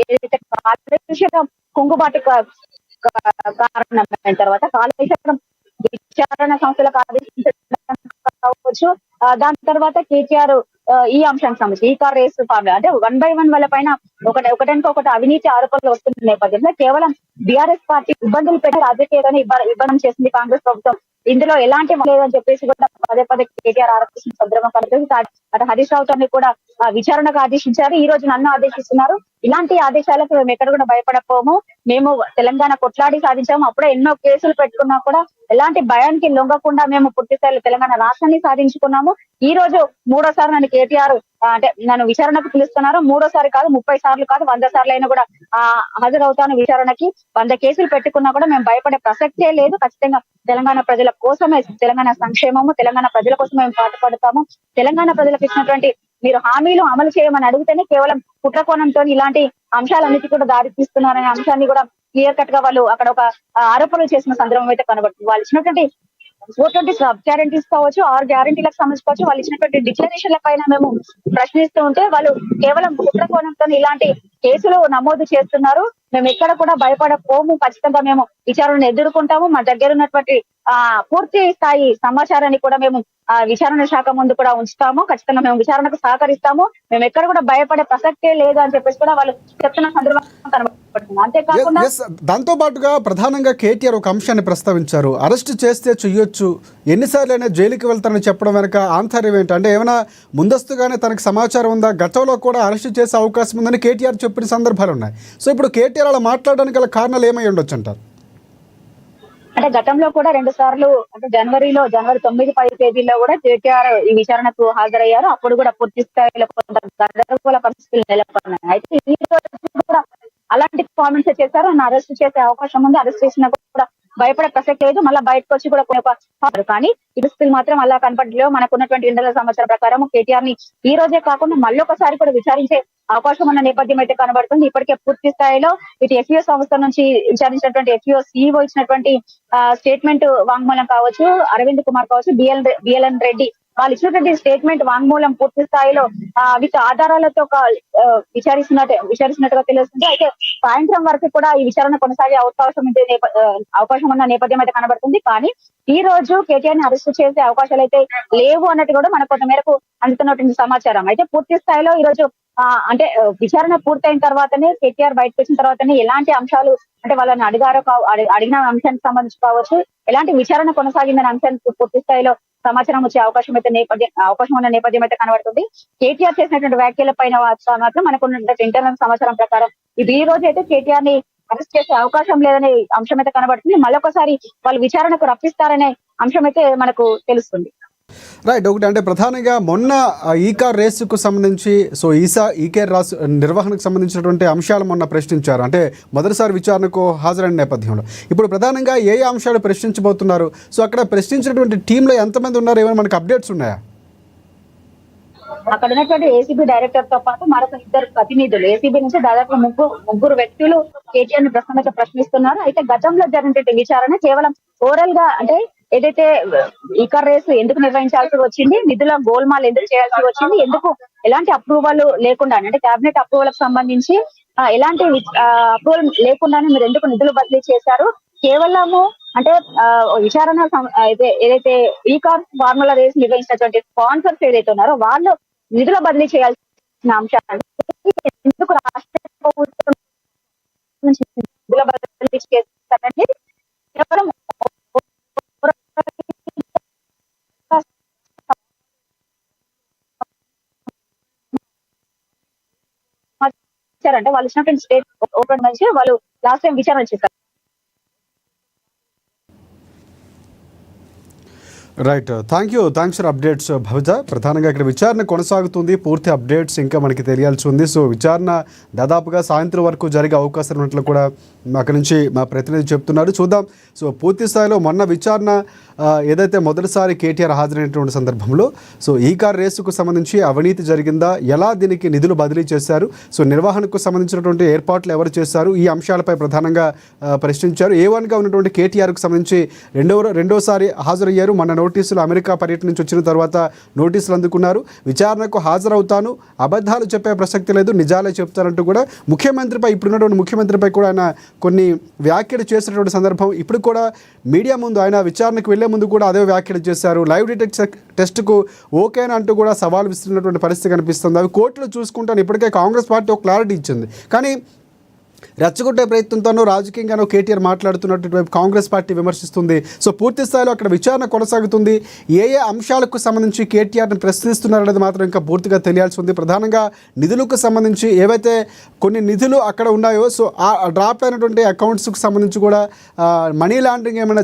ఏదైతే కాళేశ్వరం కుంగుబాటు కారణమైన తర్వాత కాళేశ్వరం విచారణ సంస్థలకు ఆదేశించడం కావచ్చు. దాని తర్వాత కేటీఆర్ ఈ అంశానికి సంబంధించి ఈ కార్ రేస్ ఫార్ములా అంటే 1 by 1 వాళ్ళ పైన ఒకటి అవినీతి ఆరోపణలు వస్తున్న నేపథ్యంలో కేవలం బీఆర్ఎస్ పార్టీ ఇబ్బందులు పెట్టి రాజకీయాలను ఇబ్బంది చేసింది కాంగ్రెస్ ప్రభుత్వం. ఇందులో ఎలాంటి లేదని చెప్పేసి కూడా పదే పదే కేటీఆర్ ఆరోపిస్తున్న సందర్భం కలుగుతుంది. అటు హరీష్ రావుతో కూడా విచారణకు ఆదేశించారు. ఈ రోజు నన్ను ఆదేశిస్తున్నారు. ఇలాంటి ఆదేశాలకు మేము ఎక్కడ కూడా భయపడకపోము. మేము తెలంగాణ కొట్లాడి సాధించాము. అప్పుడే ఎన్నో కేసులు పెట్టుకున్నా కూడా ఎలాంటి భయానికి లొంగకుండా మేము పూర్తి స్థాయిలో తెలంగాణ రాష్ట్రాన్ని సాధించుకున్నాము. ఈ రోజు 3వ సారి నన్ను కేటీఆర్ అంటే నన్ను విచారణకు పిలుస్తున్నారు. 3వ సారి కాదు, 30 సార్లు కాదు, 100 సార్లు అయినా కూడా హాజరవుతాను విచారణకి. 100 కేసులు పెట్టుకున్నా కూడా మేము భయపడే ప్రసక్తే లేదు. ఖచ్చితంగా తెలంగాణ ప్రజల కోసమే, తెలంగాణ సంక్షేమము, తెలంగాణ ప్రజల కోసం మేము పాటుపడతాము. తెలంగాణ ప్రజలకు ఇచ్చినటువంటి మీరు హామీలు అమలు చేయమని అడిగితేనే కేవలం కుట్రకోణంతో ఇలాంటి అంశాలన్నిటి కూడా దారి తీస్తున్నారనే అంశాన్ని కూడా క్లియర్ కట్ గా వాళ్ళు అక్కడ ఒక ఆరోపణలు చేసిన సందర్భం అయితే కనబడుతుంది. వాళ్ళు ఇచ్చినటువంటి 420 సబ్ గ్యారంటీస్ కావచ్చు, 6 గ్యారంటీలకు సంబంధించి కావచ్చు, వాళ్ళు ఇచ్చినటువంటి డిక్లరేషన్ల పైన మేము ప్రశ్నిస్తూ ఉంటే వాళ్ళు కేవలం కుట్రకోణంతో ఇలాంటి కేసులు నమోదు చేస్తున్నారు. మేము ఎక్కడ కూడా భయపడపోము. ఖచ్చితంగా మేము విచారణను ఎదుర్కొంటాము. మా దగ్గర ఉన్నటువంటి పూర్తి స్థాయి సమాచారాన్ని కూడా మేము విచారణ శాఖ ముందు కూడా ఉంచుతాము. ఖచ్చితంగా మేము విచారణకు సహకరిస్తాము. మేము ఎక్కడ కూడా భయపడే ప్రసక్తే లేదు అని చెప్పేసి కూడా వాళ్ళు చెప్తున్న సందర్భం కనబడుతుంది. అంతేకాకుండా దాంతో పాటుగా ప్రధానంగా కేటీఆర్ ఒక అంశాన్ని ప్రస్తావించారు. అరెస్ట్ చేస్తే చెయ్యొచ్చు, ఎన్నిసార్లు జైలుకి వెళ్తారని చెప్పడం వెనక ఆంతర్యం ఏంటి? అంటే ఏమైనా ముందస్తుగానే తనకు సమాచారం ఉందా? గతంలో కూడా అరెస్ట్ చేసే అవకాశం ఉందని కేటీఆర్ చెప్పిన సందర్భాలు ఉన్నాయి. సో ఇప్పుడు కేటీఆర్ అలా మాట్లాడడానికి గల కారణాలు ఏమై ఉండొచ్చు అంటారు? అంటే గతంలో కూడా 2 సార్లు అంటే జనవరి 9-10 తేదీల్లో కూడా కేటీఆర్ ఈ విచారణకు హాజరయ్యారు. అప్పుడు కూడా పూర్తి స్థాయిలో కొంత గందరగోళ పరిస్థితులు నెలకొన్నాయి. అయితే ఈ రోజు కూడా అలాంటి కామెంట్స్ చేశారు. నన్ను అరెస్ట్ చేసే అవకాశం ఉంది, అరెస్ట్ చేసినా కూడా భయపడే ప్రసక్తి లేదు. మళ్ళీ బయటకు వచ్చి కూడా కానీ పరిస్థితులు మాత్రం అలా కనపడలేవు. మనకున్నటువంటి ఇంటర్నల్ సమాచారం ప్రకారం కేటీఆర్ ని ఈ రోజే కాకుండా మళ్ళీ ఒకసారి కూడా విచారించే అవకాశం ఉన్న నేపథ్యం అయితే కనబడుతుంది. ఇప్పటికే పూర్తి స్థాయిలో ఇటు ఎఫ్ఈఓ సంస్థ నుంచి విచారించినటువంటి ఎఫ్ఈఓ సిఇఓ ఇచ్చినటువంటి స్టేట్మెంట్ వాంగ్మూలం కావచ్చు, అరవింద్ కుమార్ కావచ్చు, బిఎల్ఎన్ రెడ్డి వాళ్ళు ఇచ్చినటువంటి స్టేట్మెంట్ వాంగ్మూలం పూర్తి స్థాయిలో విత్ ఆధారాలతో విచారిస్తున్నట్టుగా తెలుస్తుంది. అయితే సాయంత్రం వరకు కూడా ఈ విచారణ కొనసాగే అవకాశం ఉన్న నేపథ్యం అయితే కనబడుతుంది. కానీ ఈ రోజు కేటీఆర్ ని అరెస్ట్ చేసే అవకాశాలు అయితే లేవు అన్నట్టు కూడా మనకు కొంత మేరకు అందుతున్నటువంటి సమాచారం. అయితే పూర్తి స్థాయిలో ఈ రోజు అంటే విచారణ పూర్తయిన తర్వాతనే కేటీఆర్ బయటకు వచ్చిన తర్వాతనే ఎలాంటి అంశాలు అంటే వాళ్ళని అడిగిన అంశానికి సంబంధించి కావచ్చు, ఎలాంటి విచారణ కొనసాగిందనే అంశానికి పూర్తి స్థాయిలో సమాచారం వచ్చే అవకాశం ఉన్న నేపథ్యం అయితే కనబడుతుంది. కేటీఆర్ చేసినటువంటి వ్యాఖ్యల పైన మాత్రం మనకు ఇంటర్నల్ సమాచారం ప్రకారం ఈ రోజు అయితే కేటీఆర్ ని అరెస్ట్ చేసే అవకాశం లేదనే అంశం అయితే కనబడుతుంది. మళ్ళొకసారి వాళ్ళు విచారణకు రప్పిస్తారనే అంశం అయితే మనకు తెలుస్తుంది. రైట్. ఒకటి అంటే ప్రధానంగా మొన్న ఈ కార్ రేసుకు సంబంధించి ఈ కార్ నిర్వహణకు సంబంధించినటువంటి అంశాలు మొన్న ప్రశ్నించారు. అంటే మొదటిసారి విచారణకు హాజరైన నేపథ్యంలో ఇప్పుడు ప్రధానంగా ఏ అంశాలు ప్రశ్నించబోతున్నారు? సో అక్కడ ప్రశ్నించినటువంటి టీంలో ఎంతమంది ఉన్నారు? ఏమైనా మనకు అప్డేట్స్ ఉన్నాయా? అక్కడ ఉన్నటువంటి ఏసీబీ డైరెక్టర్ తో పాటు మరొక 2 ప్రతినిధులు ఏసీబీ నుంచి దాదాపు ముగ్గురు వ్యక్తులు కేటీఆర్ ని ప్రశ్నిస్తున్నారు. అయితే గతంలో జరిగినటువంటి విచారణ కేవలం ఓవరాల్ గా అంటే ఏదైతే ఈ కార్ రేసు ఎందుకు నిర్వహించాల్సి వచ్చింది, నిధుల గోల్మాల్ ఎందుకు చేయాల్సి వచ్చింది, ఎందుకు ఎలాంటి అప్రూవల్ లేకుండా అంటే కేబినెట్ అప్రూవల్ కు సంబంధించి ఎలాంటి అప్రూవల్ లేకుండానే మీరు ఎందుకు నిధులు బదిలీ చేశారు, కేవలము అంటే విచారణ ఏదైతే ఈ కార్ ఫార్ములా రేస్ నిర్వహించినటువంటి స్పాన్సర్స్ ఏదైతే ఉన్నారో వాళ్ళు నిధుల బదిలీ చేయాల్సిన అంశాలు ఎందుకు రాష్ట్ర ప్రభుత్వం నిధుల బదిలీ చేస్తారంటే కేవలం అంటే వాళ్ళు ఇచ్చినటువంటి స్టేట్ ఓపెన్ నుంచి వాళ్ళు లాస్ట్ టైం విచారణ చేశారు. రైట్. థ్యాంక్స్ ఫర్ అప్డేట్స్ భవిత. ప్రధానంగా ఇక్కడ విచారణ కొనసాగుతుంది. పూర్తి అప్డేట్స్ ఇంకా మనకి తెలియాల్సి ఉంది. సో విచారణ దాదాపుగా సాయంత్రం వరకు జరిగే అవకాశం ఉన్నట్లు కూడా అక్కడి నుంచి మా ప్రతినిధి చెప్తున్నారు. చూద్దాం. సో పూర్తి స్థాయిలో మొన్న విచారణ ఏదైతే మొదటిసారి కేటీఆర్ హాజరైనటువంటి సందర్భంలో ఈ కార్ రేసుకు సంబంధించి అవినీతి జరిగిందా, ఎలా దీనికి నిధులు బదిలీ చేశారు, సో నిర్వహణకు సంబంధించినటువంటి ఏర్పాట్లు ఎవరు చేశారు, ఈ అంశాలపై ప్రధానంగా ప్రశ్నించారు. A1గా ఉన్నటువంటి కేటీఆర్కు సంబంధించి రెండోసారి హాజరయ్యారు. మొన్న నోటీసులు అమెరికా పర్యటన నుంచి వచ్చిన తర్వాత నోటీసులు అందుకున్నారు. విచారణకు హాజరవుతాను, అబద్ధాలు చెప్పే ప్రసక్తి లేదు, నిజాలే చెప్తారంటూ కూడా ముఖ్యమంత్రిపై, ఇప్పుడున్నటువంటి ముఖ్యమంత్రిపై కూడా ఆయన కొన్ని వ్యాఖ్యలు చేసినటువంటి సందర్భం. ఇప్పుడు కూడా మీడియా ముందు ఆయన విచారణకు వెళ్లే ముందు కూడా అదే వ్యాఖ్యలు చేశారు. లైవ్ డిటెక్టర్ టెస్ట్కు ఓకేనా అంటూ కూడా సవాల్ విస్తున్నటువంటి పరిస్థితి కనిపిస్తుంది. అవి కోర్టులు చూసుకుంటాను. ఇప్పటికే కాంగ్రెస్ పార్టీ ఒక క్లారిటీ ఇచ్చింది. కానీ రెచ్చగొట్టే ప్రయత్నంతోనూ రాజకీయంగానూ కేటీఆర్ మాట్లాడుతున్నటువంటి వైపు కాంగ్రెస్ పార్టీ విమర్శిస్తుంది. సో పూర్తి స్థాయిలో అక్కడ విచారణ కొనసాగుతుంది. ఏ ఏ అంశాలకు సంబంధించి కేటీఆర్ని ప్రశ్నిస్తున్నారనేది మాత్రం ఇంకా పూర్తిగా తెలియాల్సి ఉంది. ప్రధానంగా నిధులకు సంబంధించి ఏవైతే కొన్ని నిధులు అక్కడ ఉన్నాయో, సో ఆ డ్రాప్ అయినటువంటి అకౌంట్స్కి సంబంధించి కూడా మనీ లాండరింగ్ ఏమైనా